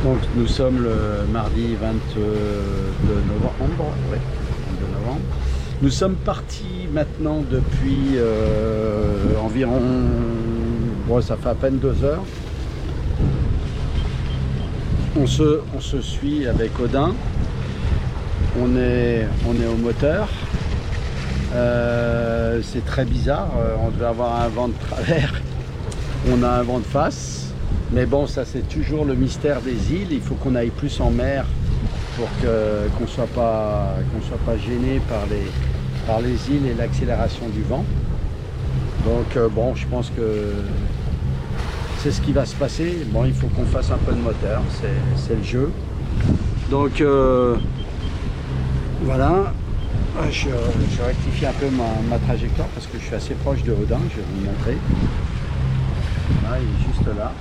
Donc nous sommes le mardi 22 novembre. Ouais, 22 novembre. Nous sommes partis maintenant depuis environ, bon, ça fait à peine 2 heures. On se suit avec Odin. On est au moteur. C'est très bizarre. On devait avoir un vent de travers. On a un vent de face. Mais bon, ça c'est toujours le mystère des îles. Il faut qu'on aille plus en mer pour qu'on soit pas gêné par les îles et l'accélération du vent. Donc bon, je pense que c'est ce qui va se passer. Bon, il faut qu'on fasse un peu de moteur, c'est le jeu. Donc voilà, je rectifie un peu ma trajectoire parce que je suis assez proche de Odin, je vais vous le montrer. Là, il est juste là.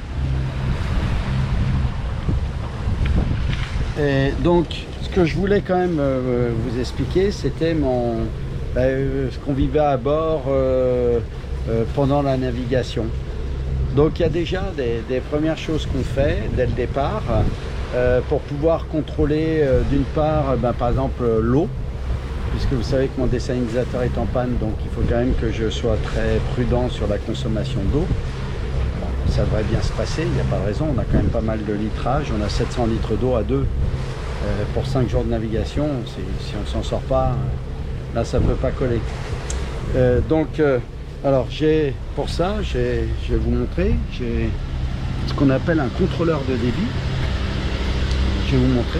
Et donc, ce que je voulais quand même vous expliquer, c'était ce qu'on vivait à bord pendant la navigation. Donc, il y a déjà des premières choses qu'on fait dès le départ pour pouvoir contrôler d'une part, par exemple, l'eau, puisque vous savez que mon désalinisateur est en panne, donc il faut quand même que je sois très prudent sur la consommation d'eau. Ça devrait bien se passer, il n'y a pas de raison, on a quand même pas mal de litrage, on a 700 litres d'eau à deux pour 5 jours de navigation, si on ne s'en sort pas, là ça ne peut pas coller. Alors pour ça, je vais vous montrer, j'ai ce qu'on appelle un contrôleur de débit, je vais vous montrer.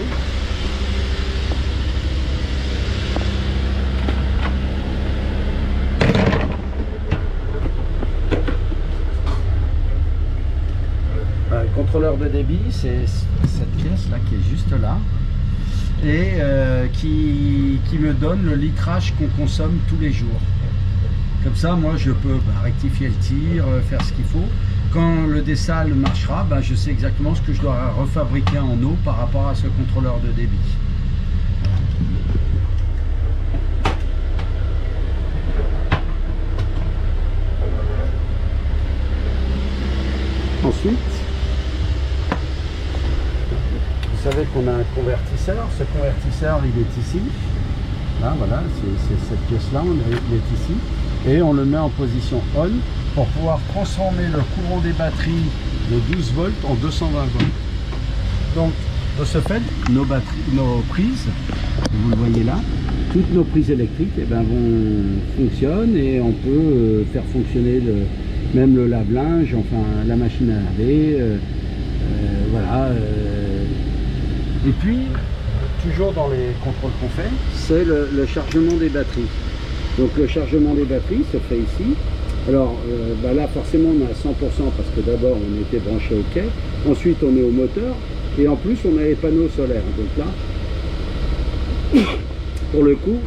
Le contrôleur de débit, c'est cette pièce là qui est juste là et qui me donne le litrage qu'on consomme tous les jours. Comme ça, moi je peux rectifier le tir, faire ce qu'il faut. Quand le dessal marchera, je sais exactement ce que je dois refabriquer en eau par rapport à ce contrôleur de débit. Ensuite, vous savez qu'on a un convertisseur. Ce convertisseur, il est ici. Là, voilà, c'est cette pièce-là, il est ici. Et on le met en position on pour pouvoir transformer le courant des batteries de 12 volts en 220 volts. Donc, de ce fait, nos prises, vous le voyez là, toutes nos prises électriques fonctionnent et on peut faire fonctionner même le lave-linge, enfin la machine à laver, voilà. Et puis, toujours dans les contrôles qu'on fait, c'est le chargement des batteries. Donc le chargement des batteries se fait ici. Alors là forcément on est à 100% parce que d'abord on était branché au quai, ensuite on est au moteur et en plus on a les panneaux solaires. Donc là, pour le coup,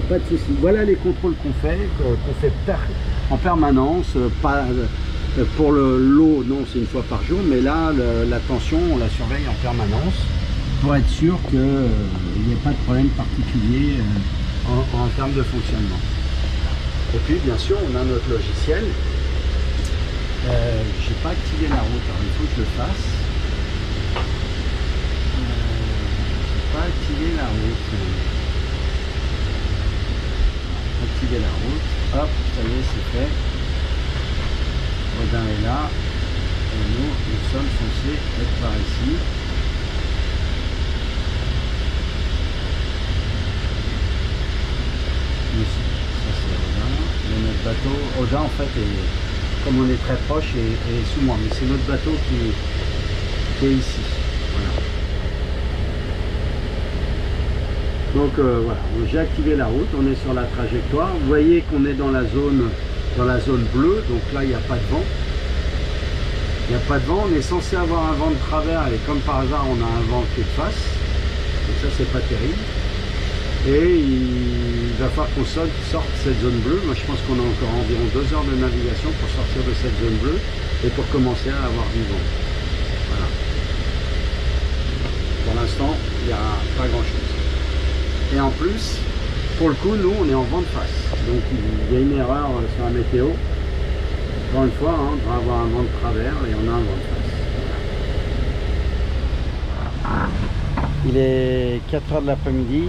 pas de souci. Voilà les contrôles qu'on fait en permanence. Pas, pour l'eau, non, c'est une fois par jour, mais là la tension on la surveille en permanence pour être sûr qu'il n'y ait pas de problème particulier en termes de fonctionnement. Et puis bien sûr on a notre logiciel. J'ai pas activé la route, alors il faut que je le fasse. J'ai pas activé la route. Activer la route, hop, ça y est, c'est fait. Odin est là et nous sommes censés être par ici. Ça c'est Odin. Et notre bateau, Odin en fait, comme on est très proche, est sous moi, mais c'est notre bateau qui est ici. Voilà. Donc voilà, j'ai activé la route, on est sur la trajectoire. Vous voyez qu'on est dans la zone bleue, donc là il n'y a pas de vent. Il n'y a pas de vent, on est censé avoir un vent de travers et comme par hasard on a un vent qui est de face. Donc ça c'est pas terrible. Et il va falloir qu'on sorte cette zone bleue. Moi je pense qu'on a encore environ 2 heures de navigation pour sortir de cette zone bleue et pour commencer à avoir du vent. Voilà. Pour l'instant, il n'y a pas grand chose. Et en plus, pour le coup, nous on est en vent de face. Donc il y a une erreur sur la météo. Encore une fois, on va avoir un vent de travers et on a un vent de face. Il est 4 h de l'après-midi,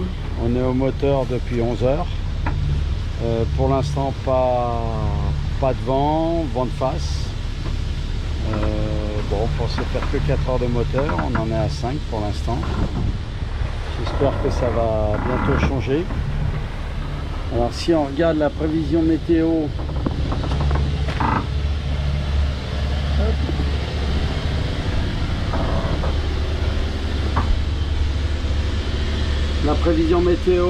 on est au moteur depuis 11 h. Pour l'instant pas de vent de face. Bon, on pensait faire que 4 h de moteur, on en est à 5 pour l'instant. J'espère que ça va bientôt changer. Alors si on regarde la prévision météo, la prévision météo,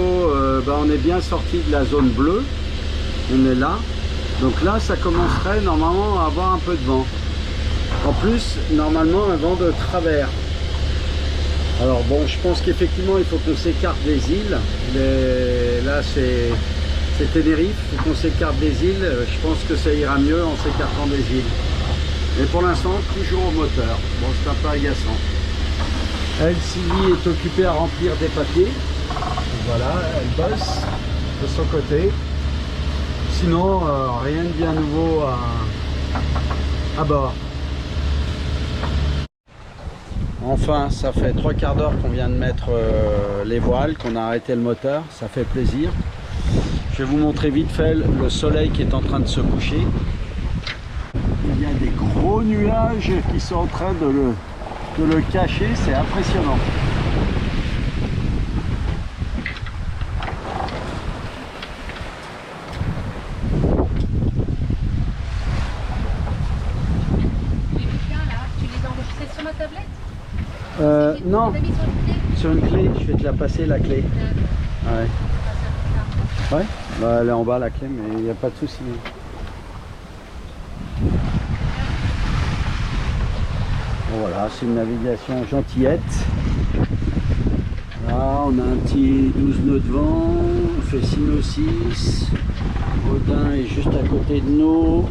on est bien sorti de la zone bleue, on est là. Donc là, ça commencerait normalement à avoir un peu de vent. En plus, normalement, un vent de travers. Alors bon, je pense qu'effectivement, il faut qu'on s'écarte des îles. Là, c'est Tenerife, il faut qu'on s'écarte des îles. Je pense que ça ira mieux en s'écartant des îles. Mais pour l'instant, toujours au moteur. Bon, c'est un peu agaçant. Elle, Sylvie, est occupée à remplir des papiers. Voilà, elle bosse de son côté. Sinon, rien de bien nouveau à bord. Enfin, ça fait 3/4 d'heure qu'on vient de mettre les voiles, qu'on a arrêté le moteur. Ça fait plaisir. Je vais vous montrer vite fait le soleil qui est en train de se coucher. Il y a des gros nuages qui sont en train de le cacher, c'est impressionnant. Non, sur une clé, je vais te la passer la clé. Ouais. Ouais, bah, elle est en bas la clé, mais il n'y a pas de souci. Voilà, c'est une navigation gentillette. Là, on a un petit 12 nœuds de vent, on fait 6 nœuds 6. Audin est juste à côté de nous.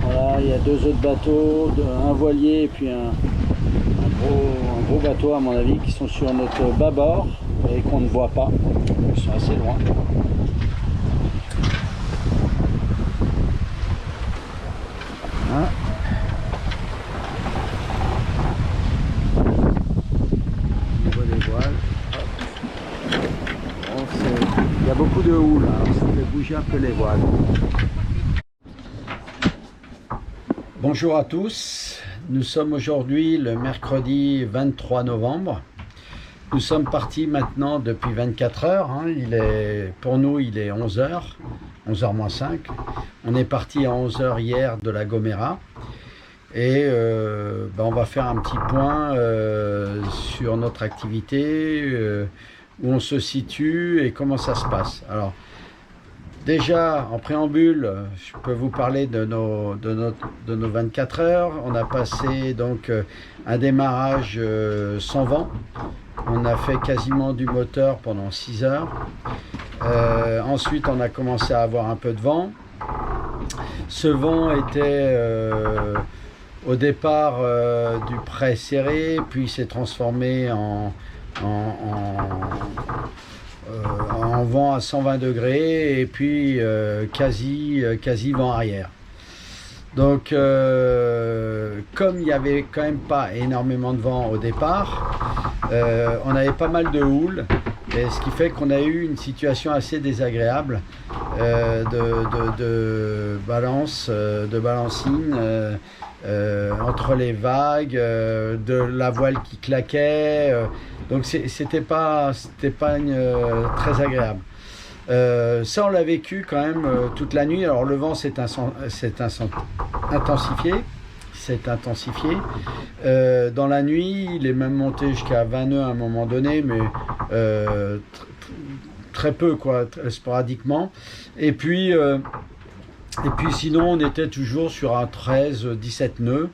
Voilà, il y a 2 autres bateaux, un voilier et puis un gros bateau à mon avis qui sont sur notre bâbord et qu'on ne voit pas. Ils sont assez loin. Hein, au niveau des voiles. Bon, il y a beaucoup de houle, alors ça fait bouger un peu les voiles. Bonjour à tous, nous sommes aujourd'hui le mercredi 23 novembre. Nous sommes partis maintenant depuis 24 heures, hein. Pour nous il est 11 h, 11 h moins 5. On est parti à 11 h hier de la Gomera et on va faire un petit point sur notre activité, où on se situe et comment ça se passe. Alors, déjà, en préambule, je peux vous parler de nos 24 heures. On a passé donc un démarrage sans vent. On a fait quasiment du moteur pendant 6 heures. Ensuite, on a commencé à avoir un peu de vent. Ce vent était au départ du près serré, puis s'est transformé en vent à 120 degrés et puis quasi vent arrière. Donc comme il n'y avait quand même pas énormément de vent au départ, on avait pas mal de houle, et ce qui fait qu'on a eu une situation assez désagréable de balancine entre les vagues, de la voile qui claquait, donc c'était pas très agréable. Ça on l'a vécu quand même toute la nuit. Alors le vent s'est intensifié. Dans la nuit il est même monté jusqu'à 20 nœuds à un moment donné, mais très peu quoi, sporadiquement. Et puis sinon on était toujours sur un 13-17 nœuds.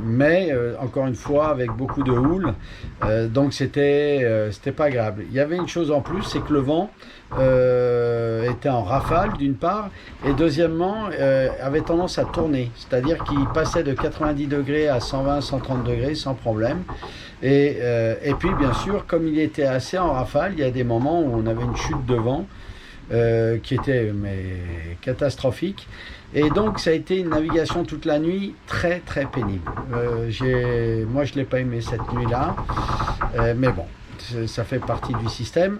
Mais encore une fois avec beaucoup de houle, donc c'était pas agréable. Il y avait une chose en plus, c'est que le vent était en rafale d'une part, et deuxièmement avait tendance à tourner, c'est-à-dire qu'il passait de 90 degrés à 120-130 degrés sans problème. Et puis bien sûr, comme il était assez en rafale, il y a des moments où on avait une chute de vent qui était catastrophique. Et donc ça a été une navigation toute la nuit très très pénible. Moi je l'ai pas aimé cette nuit là. Mais bon, ça fait partie du système.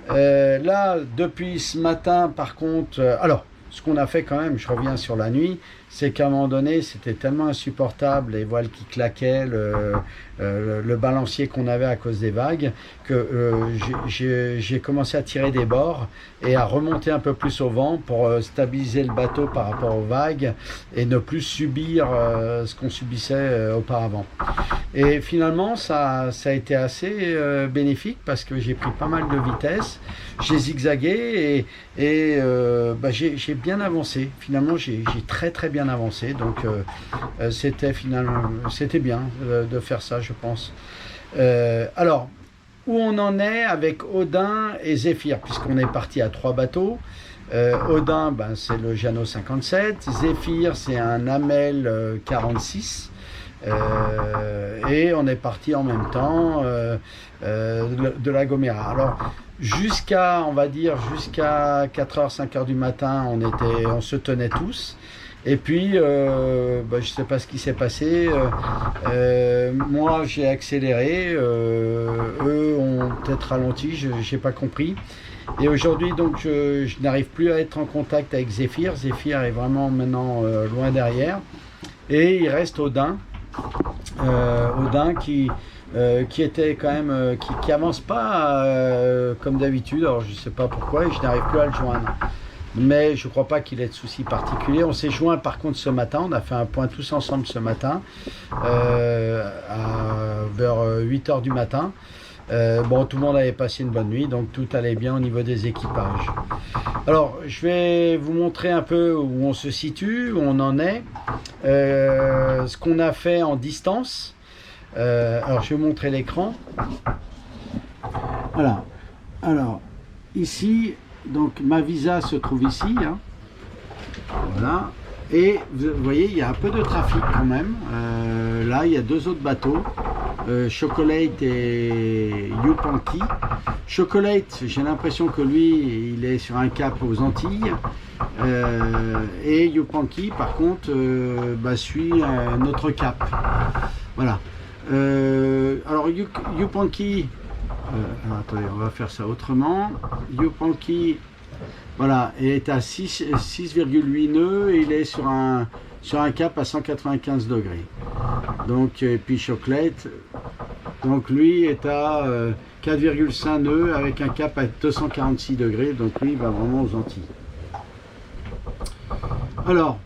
Là, depuis ce matin, par contre, alors, ce qu'on a fait quand même, je reviens sur la nuit, c'est qu'à un moment donné, c'était tellement insupportable, les voiles qui claquaient, le balancier qu'on avait à cause des vagues, que j'ai commencé à tirer des bords et à remonter un peu plus au vent pour stabiliser le bateau par rapport aux vagues et ne plus subir ce qu'on subissait auparavant. Et finalement, ça a été assez bénéfique parce que j'ai pris pas mal de vitesse, j'ai zigzagué et j'ai bien avancé. Finalement, j'ai très très bien avancé. Donc, c'était bien de faire ça, je pense. Alors, où on en est avec Odin et Zéphyr, puisqu'on est parti à 3 bateaux. Odin, c'est le Jeannot 57. Zéphyr, c'est un Hamel 46. Et on est parti en même temps de La Gomera. Alors jusqu'à 4h, 5h du matin, on se tenait tous. Et puis, je ne sais pas ce qui s'est passé. Moi, j'ai accéléré. Eux ont peut-être ralenti, je n'ai pas compris. Et aujourd'hui, donc, je n'arrive plus à être en contact avec Zéphyr. Zéphyr est vraiment maintenant loin derrière. Et il reste Odin. Odin qui était quand même qui avance pas comme d'habitude. Alors je sais pas pourquoi et je n'arrive plus à le joindre, mais je crois pas qu'il ait de soucis particuliers. On s'est joint par contre ce matin, on a fait un point tous ensemble ce matin vers 8h du matin. Tout le monde avait passé une bonne nuit, donc tout allait bien au niveau des équipages. Alors, je vais vous montrer un peu où on se situe, où on en est, ce qu'on a fait en distance. Alors, je vais vous montrer l'écran. Voilà. Alors, ici, donc ma visa se trouve ici. Hein. Voilà. Et vous voyez, il y a un peu de trafic quand même. Là, il y a 2 autres bateaux. Chocolate et Yupanqui. Chocolate, j'ai l'impression que lui, il est sur un cap aux Antilles. Et Yupanqui, par contre, suit notre cap. Voilà. Alors, Yupanqui, attendez, on va faire ça autrement. Yupanqui, voilà, est à 6,8 nœuds et il est sur un cap à 195 degrés. Donc, et puis Chocolate, donc lui est à 4,5 nœuds avec un cap à 246 degrés. Donc lui, il va vraiment aux Antilles. Alors,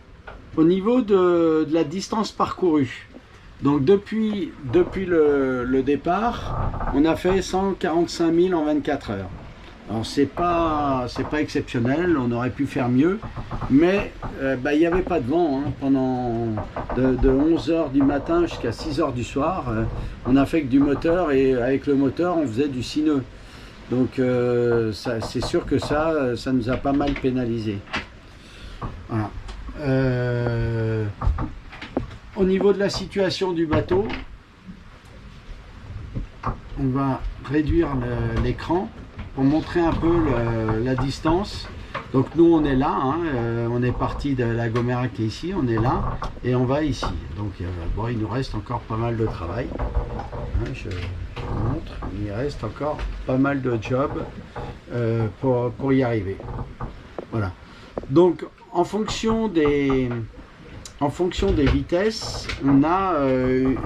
au niveau de la distance parcourue, donc depuis le départ, on a fait 145 000 en 24 heures. Alors c'est pas exceptionnel, on aurait pu faire mieux, mais il n'y avait pas de vent hein, pendant de 11h du matin jusqu'à 6h du soir. On a fait que du moteur et avec le moteur on faisait du 6 nœuds. Donc c'est sûr que ça nous a pas mal pénalisé. Voilà. Au niveau de la situation du bateau, on va réduire l'écran pour montrer un peu la distance. Donc nous on est là, hein, on est parti de La Gomera qui est ici, on est là et on va ici. Donc il nous reste encore pas mal de travail. Hein, je vous montre, il reste encore pas mal de jobs pour y arriver. Voilà. Donc en fonction des vitesses, on a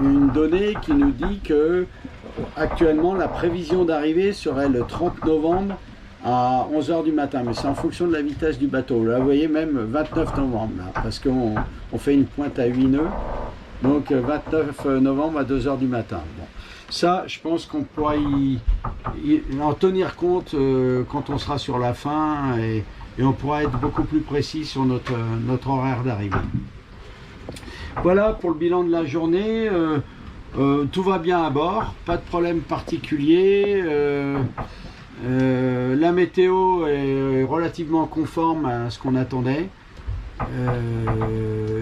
une donnée qui nous dit que actuellement la prévision d'arrivée serait le 30 novembre à 11h du matin, mais c'est en fonction de la vitesse du bateau. Là vous voyez même 29 novembre, là, parce qu'on fait une pointe à 8 nœuds, donc 29 novembre à 2h du matin. Bon. Ça, je pense qu'on pourra en tenir compte quand on sera sur la fin et on pourra être beaucoup plus précis sur notre horaire d'arrivée. Voilà pour le bilan de la journée. Tout va bien à bord, pas de problème particulier. La météo est relativement conforme à ce qu'on attendait.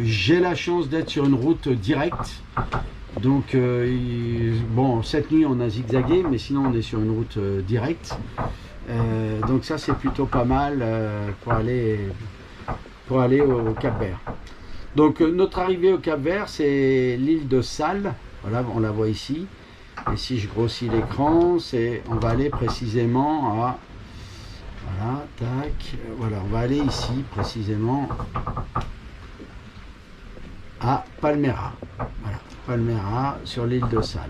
J'ai la chance d'être sur une route directe. Donc, cette nuit on a zigzagué, mais sinon on est sur une route directe. Donc ça c'est plutôt pas mal pour aller au Cap-Vert. Donc notre arrivée au Cap-Vert, c'est l'île de Salles. Voilà, on la voit ici. Et si je grossis l'écran, on va aller précisément à, voilà, tac, voilà, on va aller ici précisément à Palmera, voilà, Palmera sur l'île de Sal.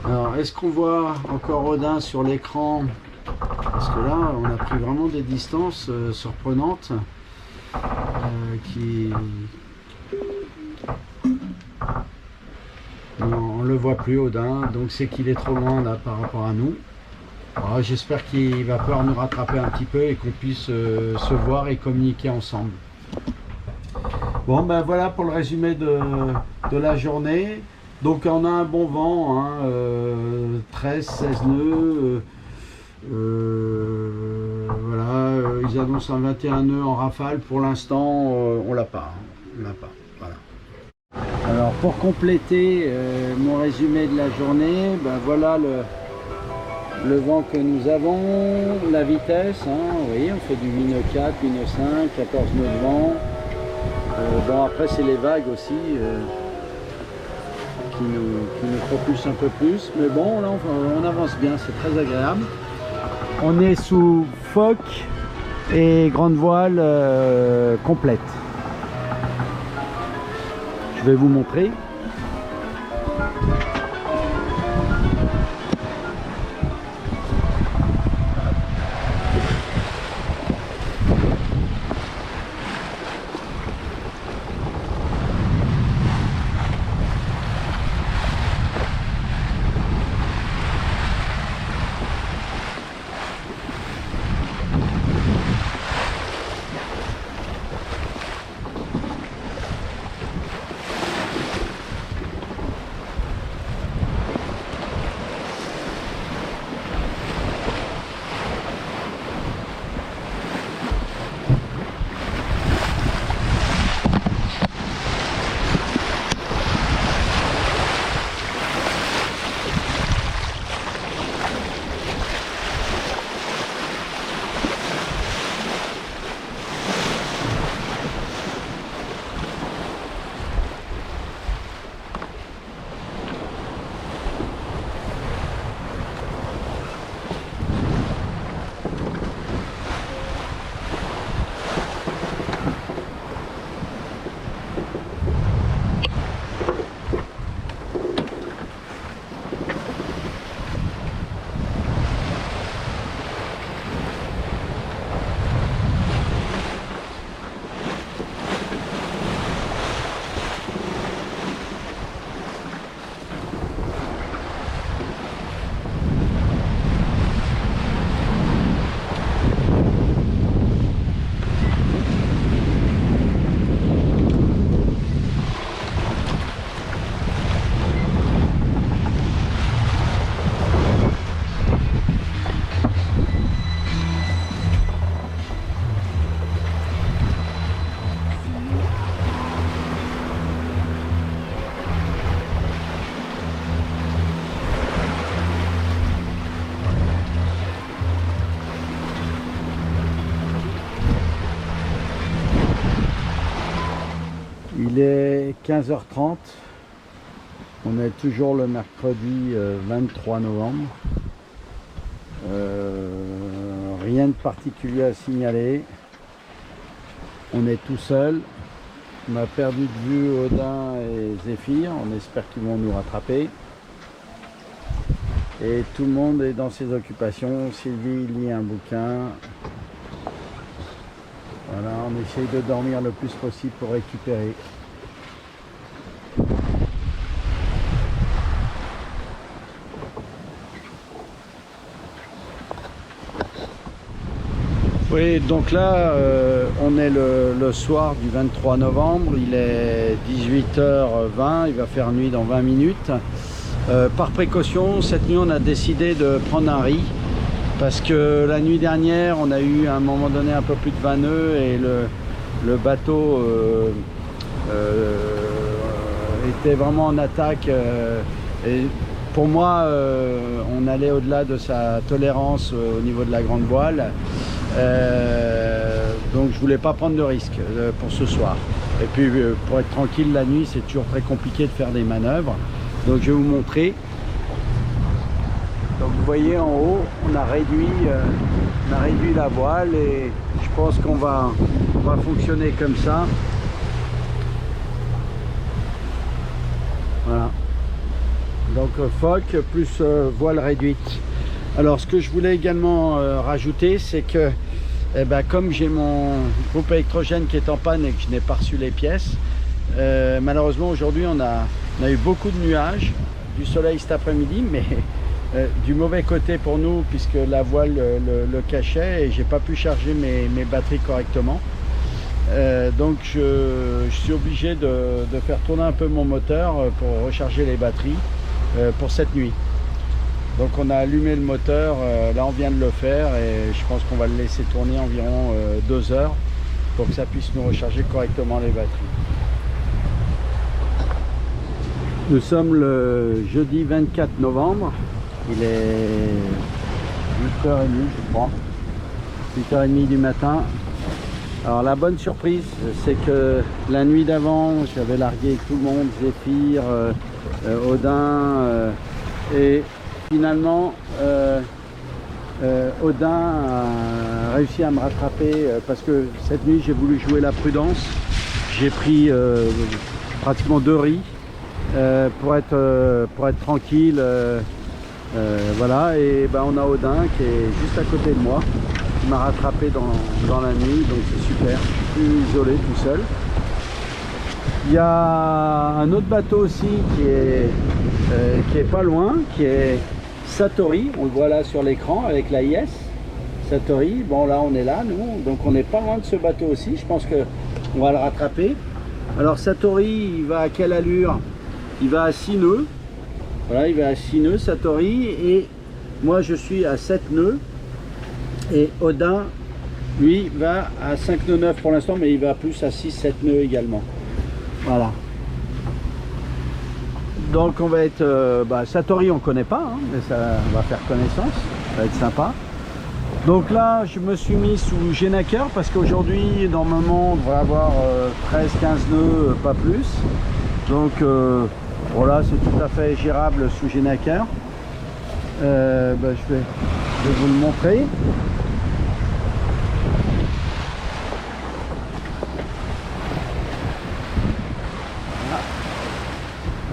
Alors, est-ce qu'on voit encore Odin sur l'écran? Parce que là, on a pris vraiment des distances surprenantes Non, on le voit plus, Odin, donc c'est qu'il est trop loin là par rapport à nous. J'espère qu'il va pouvoir nous rattraper un petit peu et qu'on puisse se voir et communiquer ensemble. Bon, ben voilà pour le résumé de la journée. Donc on a un bon vent, hein, 13-16 nœuds. Voilà, ils annoncent un 21 nœuds en rafale. Pour l'instant, on l'a pas. Hein, on l'a pas. Voilà. Alors pour compléter mon résumé de la journée, ben voilà le vent que nous avons, la vitesse, hein, vous voyez, on fait du 8 nœuds 4, 8 nœuds 5, 14 nœuds de vent. Bon, après c'est les vagues aussi qui nous propulsent un peu plus, mais bon là on avance bien, c'est très agréable. On est sous phoque et grande voile complète. Je vais vous montrer. Il est 15h30, on est toujours le mercredi 23 novembre. Rien de particulier à signaler. On est tout seul. On a perdu de vue Odin et Zéphyr. On espère qu'ils vont nous rattraper. Et tout le monde est dans ses occupations. Sylvie lit un bouquin. Voilà, on essaye de dormir le plus possible pour récupérer. Oui, donc là, on est le soir du 23 novembre, il est 18h20, il va faire nuit dans 20 minutes. Par précaution, cette nuit, on a décidé de prendre un riz, parce que la nuit dernière, on a eu à un moment donné un peu plus de 20 nœuds, et le bateau était vraiment en attaque. Et pour moi, on allait au-delà de sa tolérance au niveau de la grande voile. Donc je voulais pas prendre de risque pour ce soir. Et puis pour être tranquille la nuit, c'est toujours très compliqué de faire des manœuvres. Donc je vais vous montrer. Donc vous voyez en haut, on a réduit la voile et je pense qu'on va fonctionner comme ça. Voilà. Donc foc plus voile réduite. Alors ce que je voulais également rajouter, c'est que comme j'ai mon groupe électrogène qui est en panne et que je n'ai pas reçu les pièces, malheureusement aujourd'hui on a eu beaucoup de nuages, du soleil cet après-midi, mais du mauvais côté pour nous puisque la voile le cachait et j'ai pas pu charger mes batteries correctement. Donc je suis obligé de faire tourner un peu mon moteur pour recharger les batteries pour cette nuit. Donc on a allumé le moteur, là on vient de le faire et je pense qu'on va le laisser tourner environ 2 heures pour que ça puisse nous recharger correctement les batteries. Nous sommes le jeudi 24 novembre, il est 8h30 je crois, 8h30 du matin. Alors la bonne surprise, c'est que la nuit d'avant, j'avais largué tout le monde, Zéphyr, Odin, et finalement Odin a réussi à me rattraper parce que cette nuit j'ai voulu jouer la prudence. J'ai pris pratiquement 2 riz pour être tranquille. Voilà, et on a Odin qui est juste à côté de moi, qui m'a rattrapé dans la nuit, donc c'est super, je suis plus isolé tout seul. Il y a un autre bateau aussi qui est pas loin, qui est Satori, on le voit là sur l'écran avec la IS, Satori. Bon là on est là nous, donc on n'est pas loin de ce bateau aussi, je pense qu'on va le rattraper. Alors Satori, il va à quelle allure? Il va à 6 nœuds, voilà, il va à 6 nœuds Satori, et moi je suis à 7 nœuds, et Odin, lui, va à 5 nœuds 9 pour l'instant, mais il va plus à 6-7 nœuds également. Voilà. Donc on va être... Satori on connaît pas, hein, mais ça va faire connaissance, ça va être sympa. Donc là je me suis mis sous Genaker parce qu'aujourd'hui normalement on devrait avoir 13-15 nœuds, pas plus. Donc voilà, c'est tout à fait gérable sous Genaker. Je vais vous le montrer.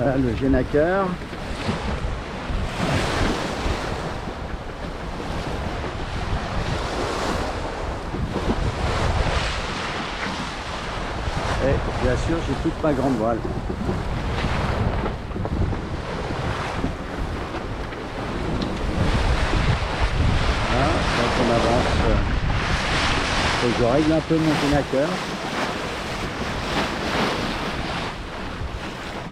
Voilà le Genaker. Et bien sûr, j'ai toute ma grande voile. Voilà, donc on avance. Faut que je règle un peu mon Genaker.